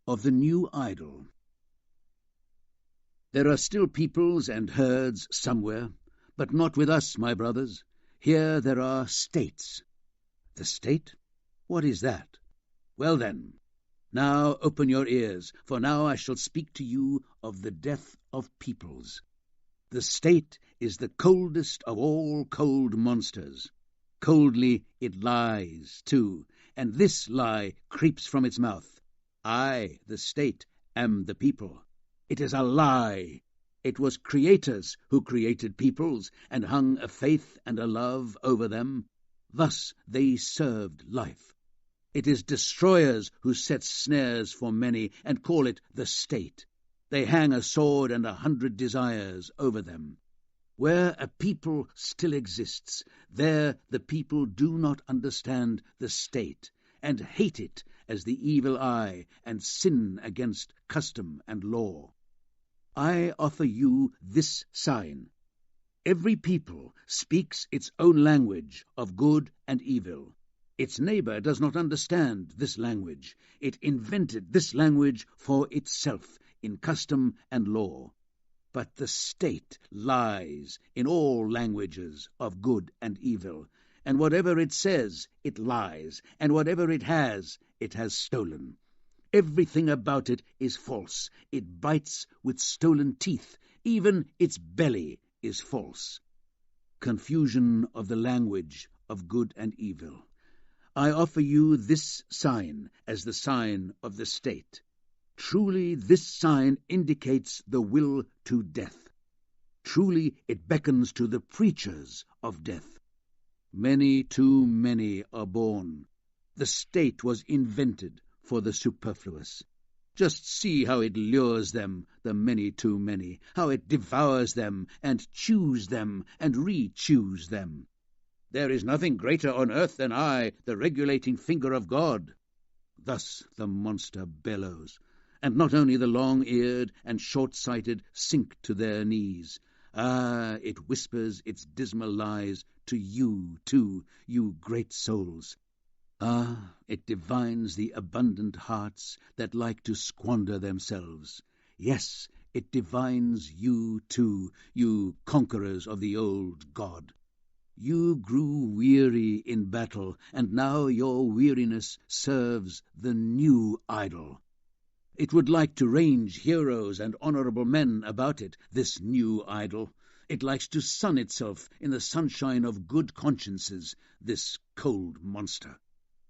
of the new idol. There are still peoples and herds somewhere, but not with us, my brothers. Here there are states. The state? What is that? Well then, now open your ears, for now I shall speak to you of the death of peoples. The state is the coldest of all cold monsters. Coldly it lies, too, and this lie creeps from its mouth. I, the state, am the people. It is a lie. It was creators who created peoples and hung a faith and a love over them. Thus they served life. It is destroyers who set snares for many and call it the state. They hang a sword and 100 desires over them. Where a people still exists, there the people do not understand the state, and hate it as the evil eye, and sin against custom and law. I offer you this sign. Every people speaks its own language of good and evil. Its neighbor does not understand this language. It invented this language for itself in custom and law. But the state lies in all languages of good and evil, and whatever it says, it lies, and whatever it has stolen. Everything about it is false. It bites with stolen teeth. Even its belly is false. Confusion of the language of good and evil. I offer you this sign as the sign of the state. Truly this sign indicates the will to death. Truly it beckons to the preachers of death. Many too many are born. The state was invented for the superfluous. Just see how it lures them, the many too many, how it devours them and chews them and re-chews them. There is nothing greater on earth than I, the regulating finger of God. Thus the monster bellows, and not only the long-eared and short-sighted sink to their knees. Ah, it whispers its dismal lies to you, too, you great souls. Ah, it divines the abundant hearts that like to squander themselves. Yes, it divines you, too, you conquerors of the old God. You grew weary in battle, and now your weariness serves the new idol. It would like to range heroes and honorable men about it, this new idol. It likes to sun itself in the sunshine of good consciences, this cold monster.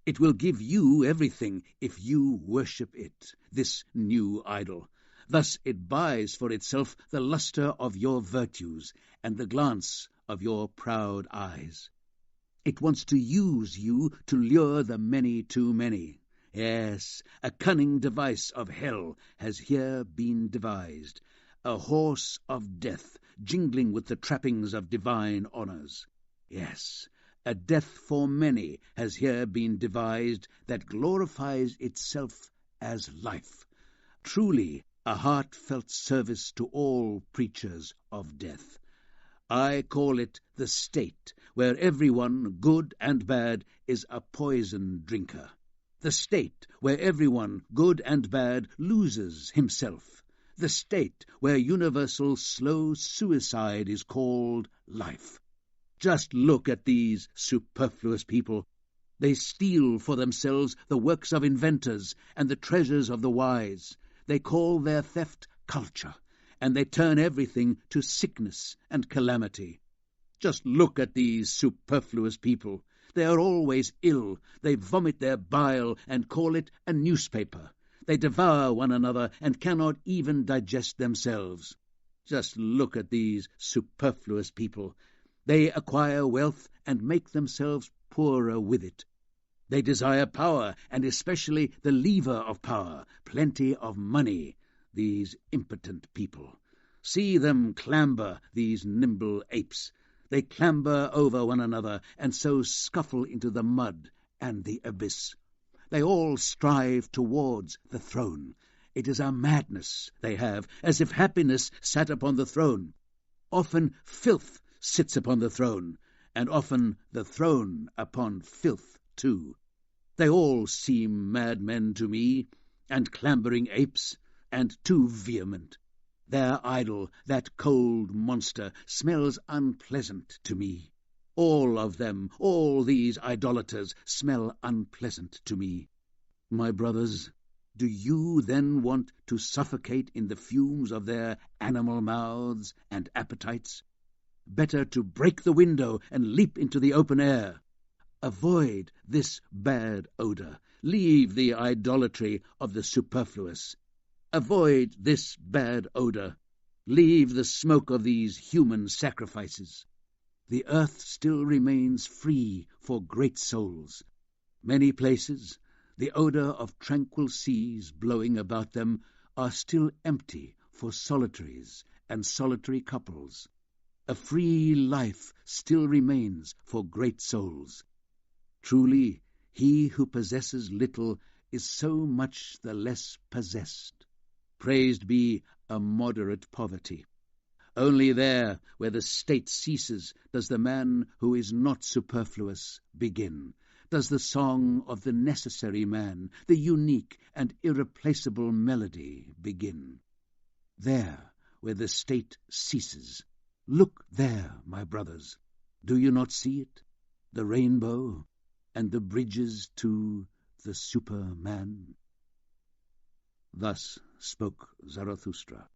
It will give you everything if you worship it, this new idol. Thus it buys for itself the lustre of your virtues and the glance of your proud eyes. It wants to use you to lure the many too many. Yes, a cunning device of hell has here been devised, a horse of death jingling with the trappings of divine honours. Yes, a death for many has here been devised that glorifies itself as life. Truly, a heartfelt service to all preachers of death. I call it the state, where everyone, good and bad, is a poison drinker. The state, where everyone, good and bad, loses himself. The state, where universal slow suicide is called life. Just look at these superfluous people. They steal for themselves the works of inventors and the treasures of the wise. They call their theft culture, and they turn everything to sickness and calamity. Just look at these superfluous people. They are always ill. They vomit their bile and call it a newspaper. They devour one another and cannot even digest themselves. Just look at these superfluous people. They acquire wealth and make themselves poorer with it. They desire power, and especially the lever of power, plenty of money, these impotent people. See them clamber, these nimble apes. They clamber over one another, and so scuffle into the mud and the abyss. They all strive towards the throne. It is a madness they have, as if happiness sat upon the throne. Often filth sits upon the throne, and often the throne upon filth too. They all seem madmen to me. and clambering apes, and too vehement. Their idol, that cold monster, smells unpleasant to me. All of them, all these idolaters, smell unpleasant to me. My brothers, do you then want to suffocate in the fumes of their animal mouths and appetites? Better to break the window and leap into the open air. Avoid this bad odour. Leave the idolatry of the superfluous. Avoid this bad odour. Leave the smoke of these human sacrifices. The earth still remains free for great souls. Many places, the odour of tranquil seas blowing about them, are still empty for solitaries and solitary couples. A free life still remains for great souls. Truly, he who possesses little is so much the less possessed. Praised be a moderate poverty. Only there, where the state ceases, does the man who is not superfluous begin, does the song of the necessary man, the unique and irreplaceable melody, begin. There, where the state ceases. Look there, my brothers. Do you not see it? The rainbow and the bridges to the Superman? Thus spoke Zarathustra.